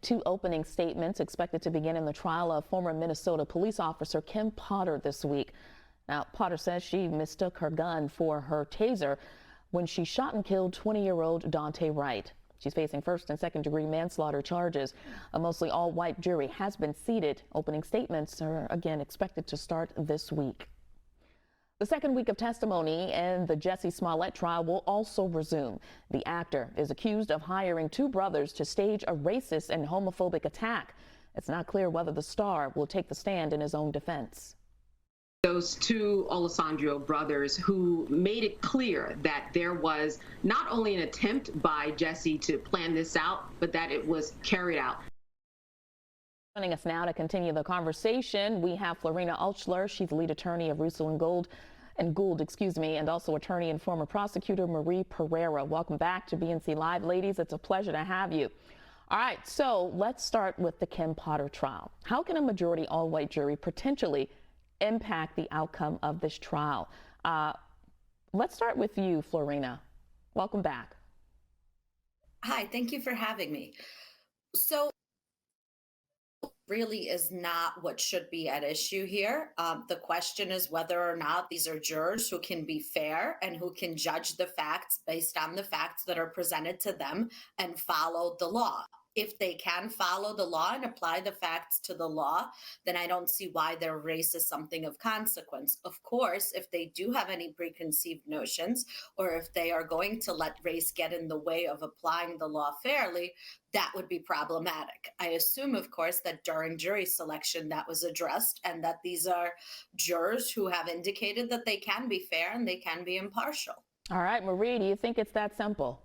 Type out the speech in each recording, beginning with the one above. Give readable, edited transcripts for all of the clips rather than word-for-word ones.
Two opening statements expected to begin in the trial of former Minnesota police officer Kim Potter this week. Now, Potter says she mistook her gun for her taser when she shot and killed 20-year-old Daunte Wright. She's facing first and second-degree manslaughter charges. A mostly all-white jury has been seated. Opening statements are again expected to start this week. The second week of testimony in the Jussie Smollett trial will also resume. The actor is accused of hiring two brothers to stage a racist and homophobic attack. It's not clear whether the star will take the stand in his own defense. Those two Alessandro brothers who made it clear that there was not only an attempt by Jussie to plan this out, but that it was carried out. Joining us now to continue the conversation, we have Florina Altshiler. She's the lead attorney of Russell and Gould, and also attorney and former prosecutor Marie Pereira. Welcome back to BNC Live, ladies. It's a pleasure to have you. All right, so let's start with the Kim Potter trial. How can a majority all-white jury potentially impact the outcome of this trial? Let's start with you, Florina. Welcome back. Hi, thank you for having me. So really is not what should be at issue here. The question is whether or not these are jurors who can be fair and who can judge the facts based on the facts that are presented to them and follow the law. If they can follow the law and apply the facts to the law, then I don't see why their race is something of consequence. Of course, if they do have any preconceived notions, or if they are going to let race get in the way of applying the law fairly, that would be problematic. I assume, of course, that during jury selection that was addressed and that these are jurors who have indicated that they can be fair and they can be impartial. All right, Marie, do you think it's that simple?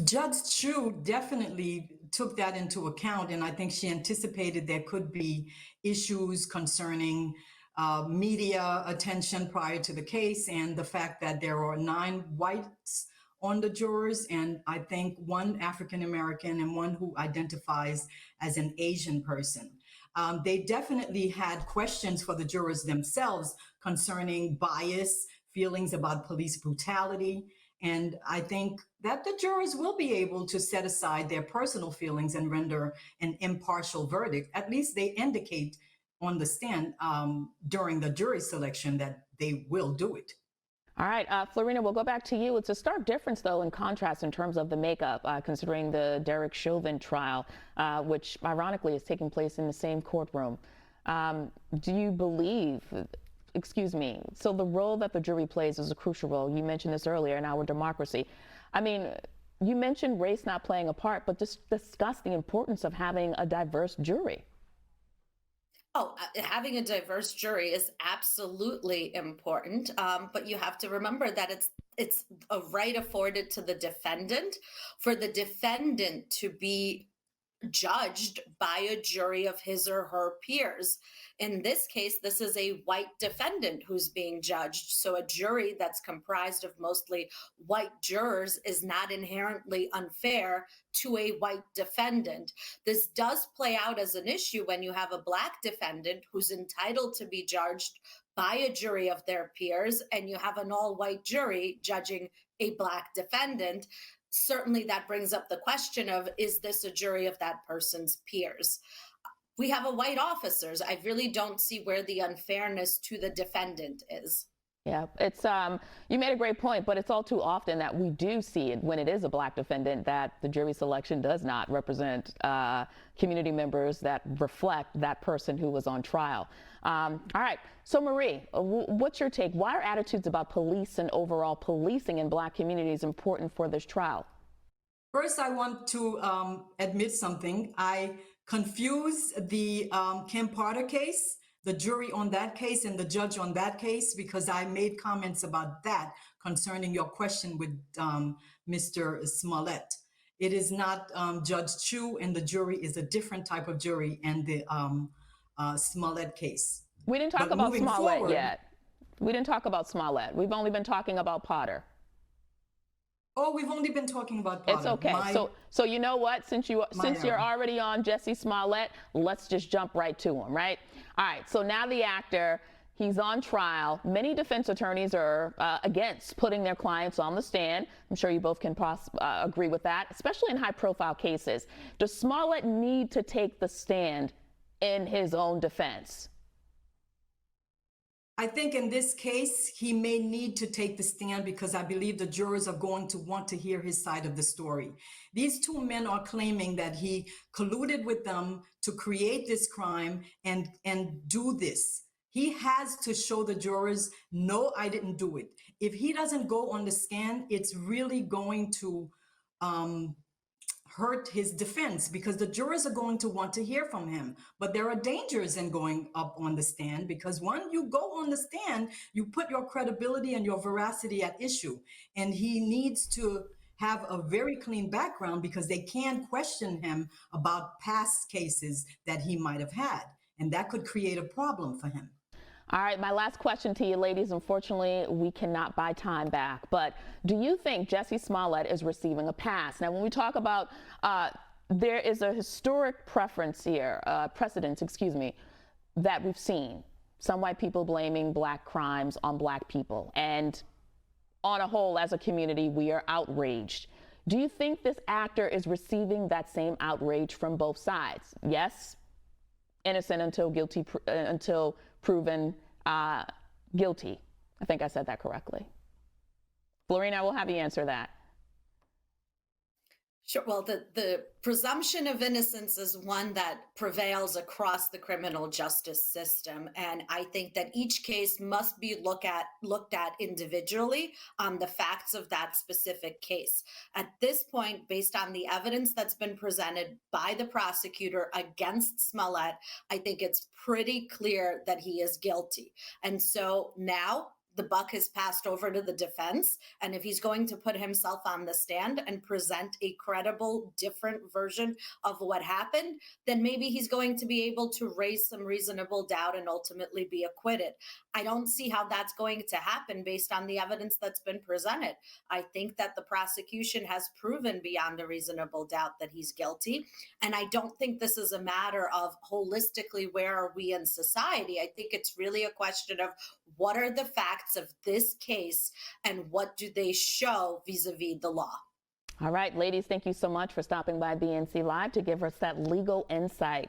Judge Chu definitely took that into account, and I think she anticipated there could be issues concerning media attention prior to the case and the fact that there are 9 whites on the jurors, and I think 1 African-American and 1 who identifies as an Asian person. They definitely had questions for the jurors themselves concerning bias, feelings about police brutality, and I think that the jurors will be able to set aside their personal feelings and render an impartial verdict. At least they indicate on the stand during the jury selection that they will do it. All right, Florina, we'll go back to you. It's a stark difference, though, in contrast in terms of the makeup, considering the Derek Chauvin trial, which ironically is taking place in the same courtroom. Do you believe, so the role that the jury plays is a crucial role. You mentioned this earlier in our democracy. I mean, you mentioned race not playing a part, but just discuss the importance of having a diverse jury. Oh, having a diverse jury is absolutely important, but you have to remember that it's a right afforded to the defendant for the defendant to be judged by a jury of his or her peers. In this case, this is a white defendant who's being judged. So a jury that's comprised of mostly white jurors is not inherently unfair to a white defendant. This does play out as an issue when you have a Black defendant who's entitled to be judged by a jury of their peers, and you have an all-white jury judging a Black defendant. Certainly that brings up the question of, is this a jury of that person's peers? We have a white officers. I really don't see where the unfairness to the defendant is. Yeah, it's you made a great point, but it's all too often that we do see it when it is a Black defendant that the jury selection does not represent community members that reflect that person who was on trial. All right, so Marie, what's your take? Why are attitudes about police and overall policing in Black communities important for this trial? First, I want to admit something. I confuse the Kim Potter case, the jury on that case, and the judge on that case, because I made comments about that concerning your question with Mr. Smallett. It is not Judge Chu, and the jury is a different type of jury in the Smallett case. We didn't talk about Smallett yet. We didn't talk about Smallett. We've only been talking about Potter. Oh, we've only been talking about Potter. It's okay. So you know what? Since you're already on Jussie Smollett, let's just jump right to him, right? All right. So now the actor, He's on trial. Many defense attorneys are against putting their clients on the stand. I'm sure you both can agree with that, especially in high-profile cases. Does Smallett need to take the stand in his own defense? I think in this case, he may need to take the stand because I believe the jurors are going to want to hear his side of the story. These two men are claiming that he colluded with them to create this crime and do this. He has to show the jurors, no, I didn't do it. If he doesn't go on the stand, it's really going to hurt his defense because the jurors are going to want to hear from him. But there are dangers in going up on the stand because when you go on the stand, you put your credibility and your veracity at issue. And he needs to have a very clean background because they can question him about past cases that he might have had. And that could create a problem for him. All right, my last question to you, ladies. Unfortunately, we cannot buy time back, but do you think Jussie Smollett is receiving a pass? Now, when we talk about there is a historic precedence, that we've seen. Some white people blaming black crimes on black people. And on a whole, as a community, we are outraged. Do you think this actor is receiving that same outrage from both sides? Yes, innocent until guilty, until proven guilty. I think I said that correctly. Florina, I will have you answer that. Sure. Well, the presumption of innocence is one that prevails across the criminal justice system. And I think that each case must be looked at individually on the facts of that specific case. At this point, based on the evidence that's been presented by the prosecutor against Smallett, I think it's pretty clear that he is guilty. And so now the buck has passed over to the defense. And if he's going to put himself on the stand and present a credible, different version of what happened, then maybe he's going to be able to raise some reasonable doubt and ultimately be acquitted. I don't see how that's going to happen based on the evidence that's been presented. I think that the prosecution has proven beyond a reasonable doubt that he's guilty. And I don't think this is a matter of holistically, where are we in society? I think it's really a question of what are the facts of this case and what do they show vis-a-vis the law. All right, ladies, thank you so much for stopping by BNC Live to give us that legal insight.